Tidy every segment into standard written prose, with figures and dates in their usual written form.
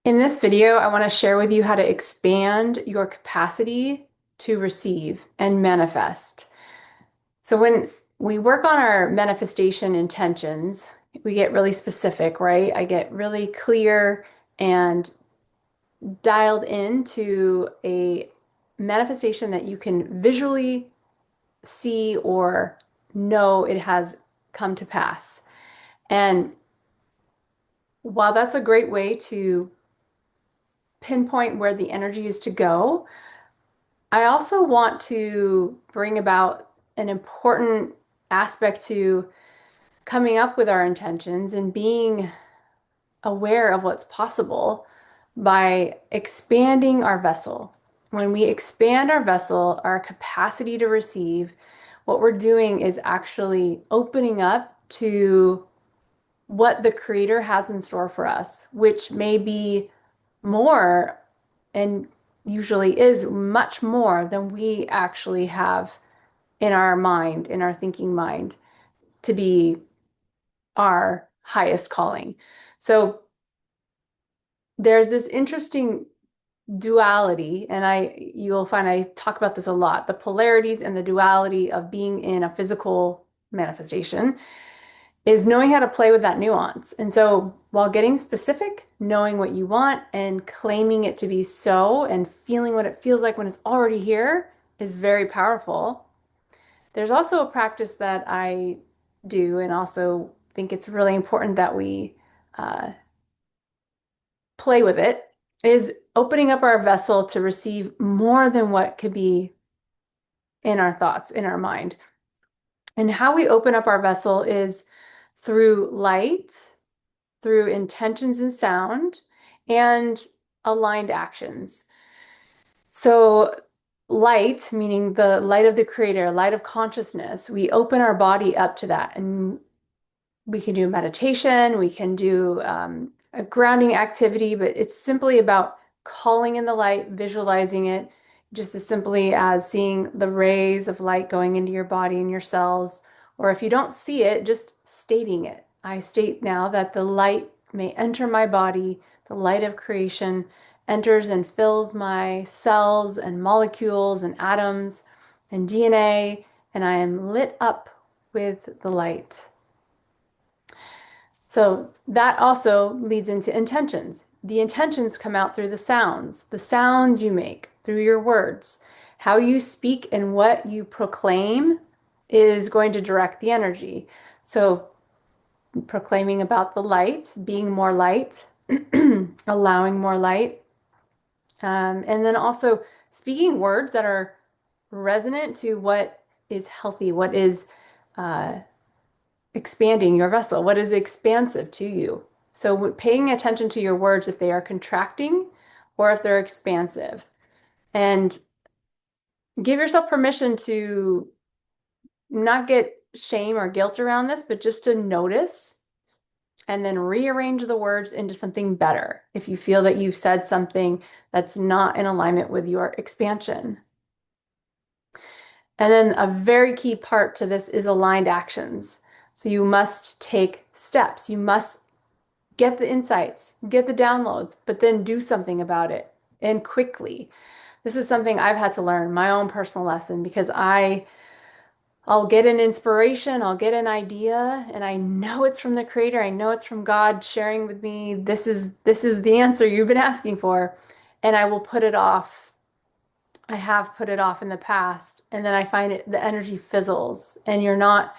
In this video, I want to share with you how to expand your capacity to receive and manifest. So when we work on our manifestation intentions, we get really specific, right? I get really clear and dialed into a manifestation that you can visually see or know it has come to pass. And while that's a great way to pinpoint where the energy is to go, I also want to bring about an important aspect to coming up with our intentions and being aware of what's possible by expanding our vessel. When we expand our vessel, our capacity to receive, what we're doing is actually opening up to what the Creator has in store for us, which may be more and usually is much more than we actually have in our mind, in our thinking mind, to be our highest calling. So there's this interesting duality, and you'll find I talk about this a lot, the polarities and the duality of being in a physical manifestation is knowing how to play with that nuance. And so while getting specific, knowing what you want and claiming it to be so and feeling what it feels like when it's already here is very powerful. There's also a practice that I do and also think it's really important that we uh, play with it is opening up our vessel to receive more than what could be in our thoughts, in our mind. And how we open up our vessel is through light, through intentions and sound, and aligned actions. So, light, meaning the light of the creator, light of consciousness, we open our body up to that. And we can do meditation, we can do a grounding activity, but it's simply about calling in the light, visualizing it, just as simply as seeing the rays of light going into your body and your cells. Or if you don't see it, just stating it. I state now that the light may enter my body, the light of creation enters and fills my cells and molecules and atoms and DNA, and I am lit up with the light. So that also leads into intentions. The intentions come out through the sounds you make, through your words. How you speak and what you proclaim is going to direct the energy. So proclaiming about the light, being more light, allowing more light, and then also speaking words that are resonant to what is healthy, what is uh, expanding your vessel, what is expansive to you. So paying attention to your words if they are contracting or if they're expansive. And give yourself permission to not get shame or guilt around this, but just to notice and then rearrange the words into something better if you feel that you've said something that's not in alignment with your expansion. And then a very key part to this is aligned actions. So you must take steps. You must get the insights, get the downloads, but then do something about it and quickly. This is something I've had to learn, my own personal lesson, because I'll get an inspiration, I'll get an idea, and I know it's from the creator. I know it's from God sharing with me, this is the answer you've been asking for, and I will put it off. I have put it off in the past, and then I find the energy fizzles and you're not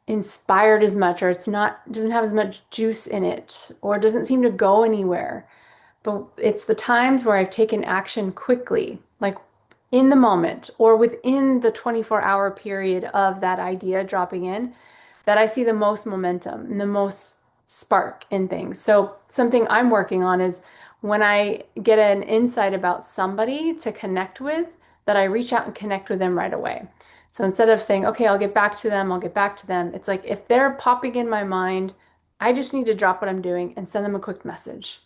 inspired as much, or it's not doesn't have as much juice in it, or it doesn't seem to go anywhere. But it's the times where I've taken action quickly, like in the moment or within the 24-hour period of that idea dropping in, that I see the most momentum and the most spark in things. So something I'm working on is when I get an insight about somebody to connect with, that I reach out and connect with them right away. So instead of saying, okay, I'll get back to them, I'll get back to them, it's like if they're popping in my mind, I just need to drop what I'm doing and send them a quick message.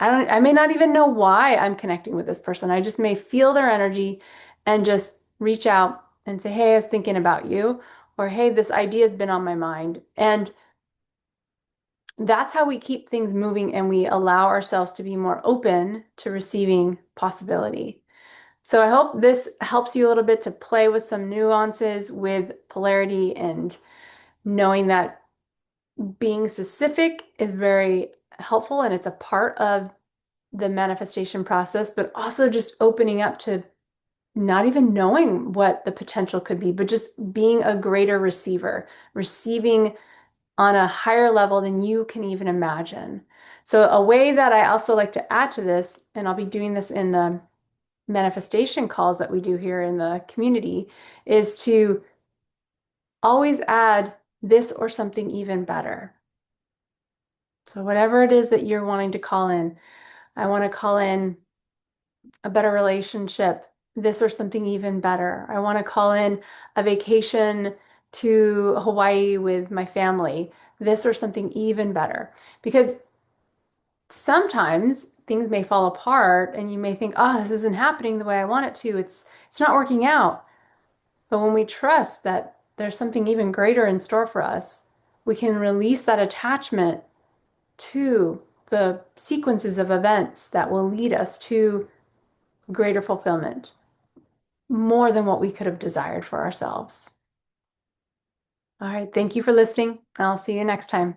I may not even know why I'm connecting with this person. I just may feel their energy and just reach out and say, hey, I was thinking about you, or hey, this idea has been on my mind. And that's how we keep things moving and we allow ourselves to be more open to receiving possibility. So I hope this helps you a little bit to play with some nuances with polarity and knowing that being specific is very helpful and it's a part of the manifestation process, but also just opening up to not even knowing what the potential could be, but just being a greater receiver, receiving on a higher level than you can even imagine. So, a way that I also like to add to this, and I'll be doing this in the manifestation calls that we do here in the community, is to always add this or something even better. So, whatever it is that you're wanting to call in, I want to call in a better relationship, this or something even better. I want to call in a vacation to Hawaii with my family, this or something even better. Because sometimes things may fall apart and you may think, oh, this isn't happening the way I want it to. It's not working out. But when we trust that there's something even greater in store for us, we can release that attachment to the sequences of events that will lead us to greater fulfillment, more than what we could have desired for ourselves. All right, thank you for listening. I'll see you next time.